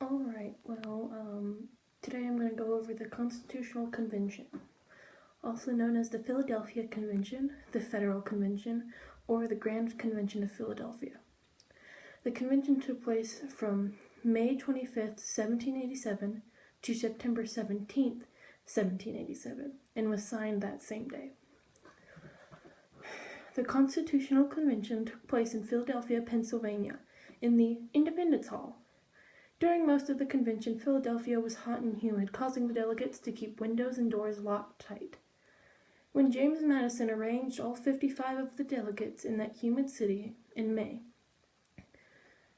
Alright, today I'm going to go over the Constitutional Convention, also known as the Philadelphia Convention, the Federal Convention, or the Grand Convention of Philadelphia. The convention took place from May 25th, 1787 to September 17th, 1787, and was signed that same day. The Constitutional Convention took place in Philadelphia, Pennsylvania, in the Independence Hall. During most of the convention, Philadelphia was hot and humid, causing the delegates to keep windows and doors locked tight. When James Madison arranged all 55 of the delegates in that humid city in May,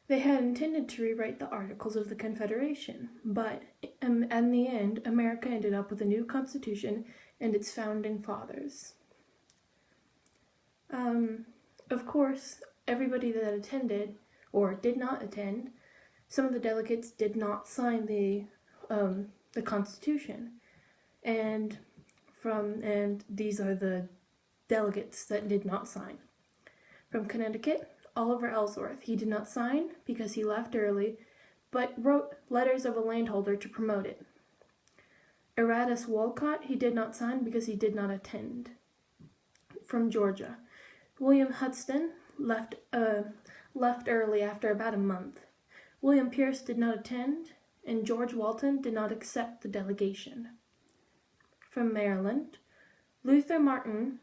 they had intended to rewrite the Articles of the Confederation, but in the end, America ended up with a new constitution and its founding fathers. Of course, everybody that attended, or did not attend, some of the delegates did not sign the Constitution, and these are the delegates that did not sign. From Connecticut, Oliver Ellsworth. He did not sign because he left early, but wrote letters of a landholder to promote it. Eratus Walcott. He did not sign because he did not attend. From Georgia, William Hudson left early after about a month. William Pierce did not attend, and George Walton did not accept the delegation. From Maryland, Luther Martin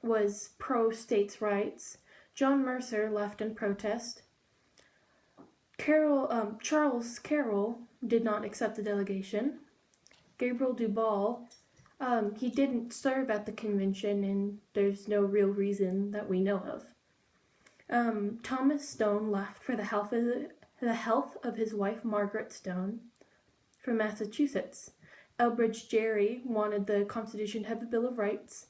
was pro-states' rights. John Mercer left in protest. Charles Carroll did not accept the delegation. Gabriel Duvall, he didn't serve at the convention, and there's no real reason that we know of. Thomas Stone left for the health of his wife Margaret Stone. From Massachusetts, Elbridge Gerry wanted the Constitution to have a Bill of Rights.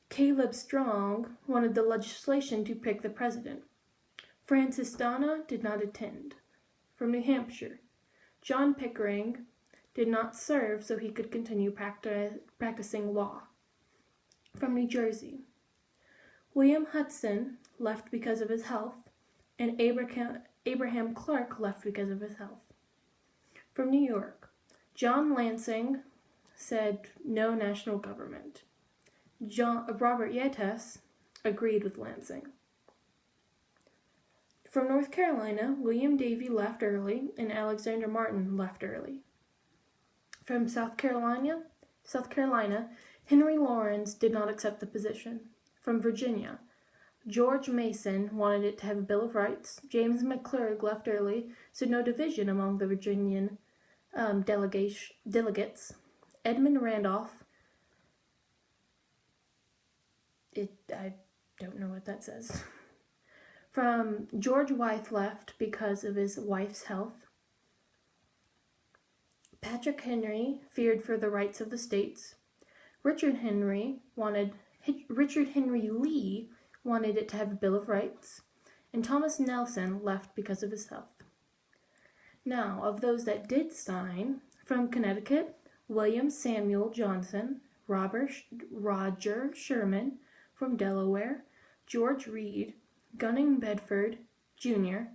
Caleb Strong wanted the legislation to pick the president. Francis Dana did not attend. From New Hampshire, John Pickering did not serve so he could continue practicing law. From New Jersey, William Hudson left because of his health, and Abraham Clark left because of his health. From New York, John Lansing said no national government. Robert Yates agreed with Lansing. From North Carolina, William Davie left early, and Alexander Martin left early. From South Carolina, Henry Laurens did not accept the position. From Virginia, George Mason wanted it to have a Bill of Rights. James McClurg left early, so no division among the Virginian delegates. Edmund Randolph, I don't know what that says. From George Wythe left because of his wife's health. Patrick Henry feared for the rights of the states. Richard Henry Lee wanted it to have a Bill of Rights, and Thomas Nelson left because of his health. Now, of those that did sign, from Connecticut, William Samuel Johnson, Roger Sherman. From Delaware, George Reed, Gunning Bedford, Jr.,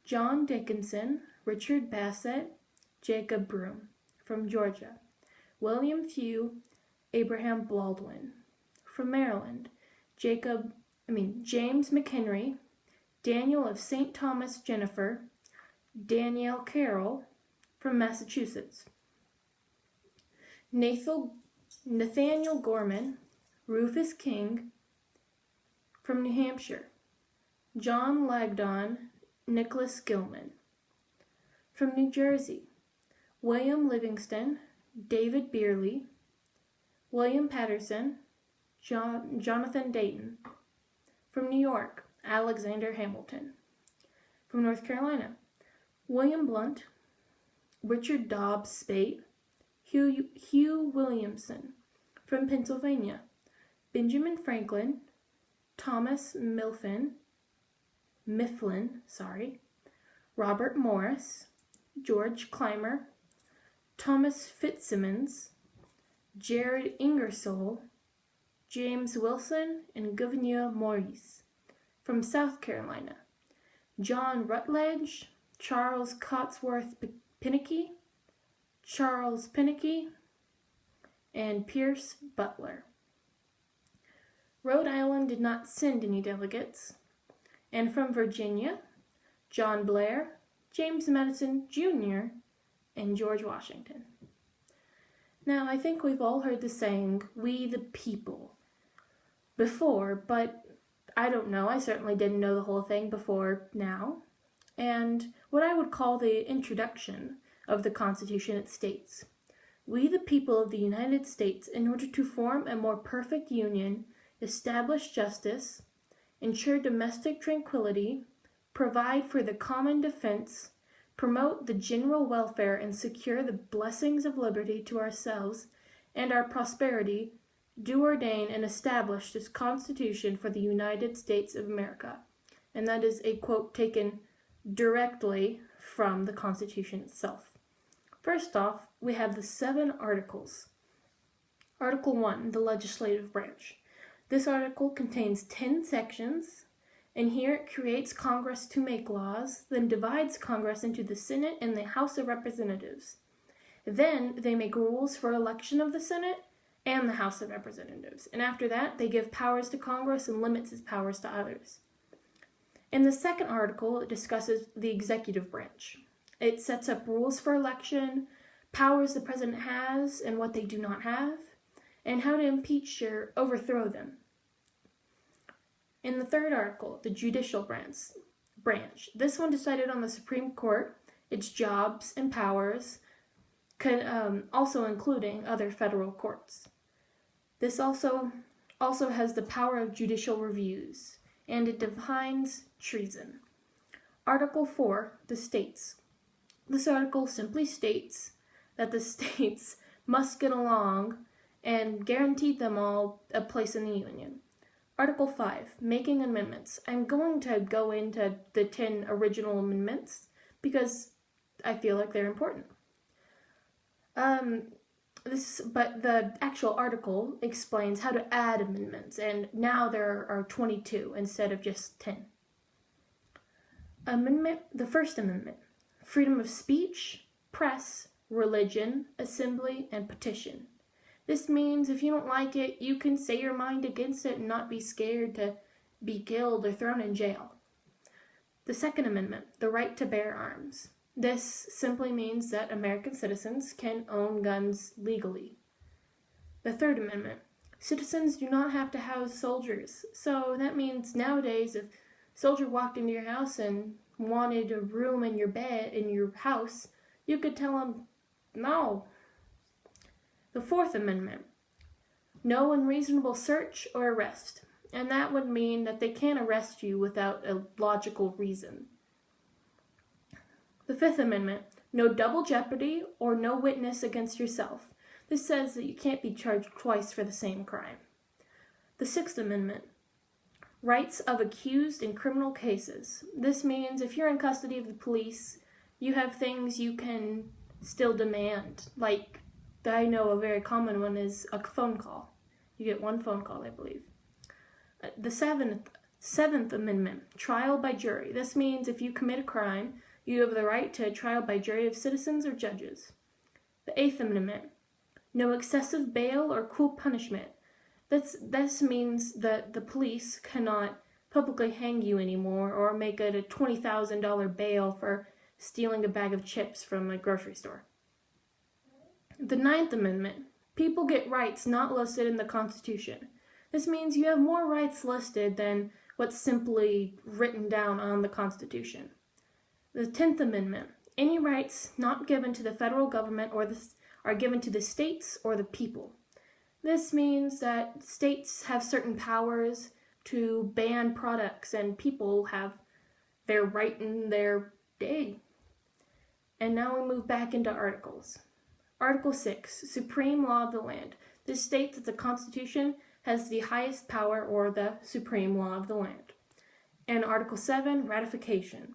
John Dickinson, Richard Bassett, Jacob Broome. From Georgia, William Few, Abraham Baldwin. From Maryland, James McHenry, Daniel of St. Thomas Jennifer, Danielle Carroll. From Massachusetts, Nathaniel Gorman, Rufus King. From New Hampshire, John Langdon, Nicholas Gilman. From New Jersey, William Livingston, David Beerley, William Patterson, Jonathan Dayton. From New York, Alexander Hamilton. From North Carolina, William Blount, Richard Dobbs Speight, Hugh Williamson. From Pennsylvania, Benjamin Franklin, Thomas Mifflin, Robert Morris, George Clymer, Thomas Fitzsimmons, Jared Ingersoll, James Wilson, and Gouverneur Morrissey. From South Carolina, John Rutledge, Charles Cotsworth Pinckney, Charles Pinckney, and Pierce Butler. Rhode Island did not send any delegates, and from Virginia, John Blair, James Madison Jr., and George Washington. Now, I think we've all heard the saying, "we the people," before, but I don't know, I certainly didn't know the whole thing before now. And what I would call the introduction of the Constitution, it states, "We the people of the United States, in order to form a more perfect union, establish justice, ensure domestic tranquility, provide for the common defense, promote the general welfare, and secure the blessings of liberty to ourselves and our prosperity, do ordain and establish this Constitution for the United States of America." And that is a quote taken directly from the Constitution itself. First off, we have the 7 articles. Article 1, the legislative branch. This article contains 10 sections, and here it creates Congress to make laws, then divides Congress into the Senate and the House of Representatives. Then they make rules for election of the Senate and the House of Representatives. And after that, they give powers to Congress and limits its powers to others. In the second article, it discusses the executive branch. It sets up rules for election, powers the president has and what they do not have, and how to impeach or overthrow them. In the third article, the judicial branch. This one decided on the Supreme Court, its jobs and powers, also including other federal courts. This also has the power of judicial reviews, and it defines treason. Article 4, the states. This article simply states that the states must get along and guaranteed them all a place in the Union. Article 5, making amendments. I'm going to go into the 10 original amendments because I feel like they're important. But the actual article explains how to add amendments, and now there are 22 instead of just 10. The First Amendment, freedom of speech, press, religion, assembly, and petition. This means if you don't like it, you can say your mind against it and not be scared to be killed or thrown in jail. The Second Amendment, the right to bear arms. This simply means that American citizens can own guns legally. The Third Amendment, citizens do not have to house soldiers. So that means nowadays if a soldier walked into your house and wanted a room in your bed, in your house, you could tell him no. The Fourth Amendment, no unreasonable search or arrest. And that would mean that they can't arrest you without a logical reason. The Fifth Amendment, no double jeopardy or no witness against yourself. This says that you can't be charged twice for the same crime. The Sixth Amendment, rights of accused in criminal cases. This means if you're in custody of the police, you have things you can still demand. Like, I know a very common one is a phone call. You get one phone call, I believe. The Seventh Amendment, trial by jury. This means if you commit a crime, you have the right to a trial by jury of citizens or judges. The Eighth Amendment, no excessive bail or cruel punishment. This means that the police cannot publicly hang you anymore or make it a $20,000 bail for stealing a bag of chips from a grocery store. The Ninth Amendment, people get rights not listed in the Constitution. This means you have more rights listed than what's simply written down on the Constitution. The 10th Amendment, any rights not given to the federal government are given to the states or the people. This means that states have certain powers to ban products and people have their right in their day. And now we move back into articles. Article 6, supreme law of the land. This states that the Constitution has the highest power or the supreme law of the land. And Article 7, ratification.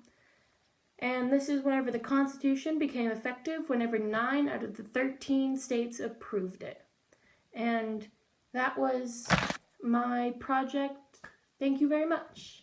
And this is whenever the Constitution became effective, whenever 9 out of the 13 states approved it. And that was my project. Thank you very much.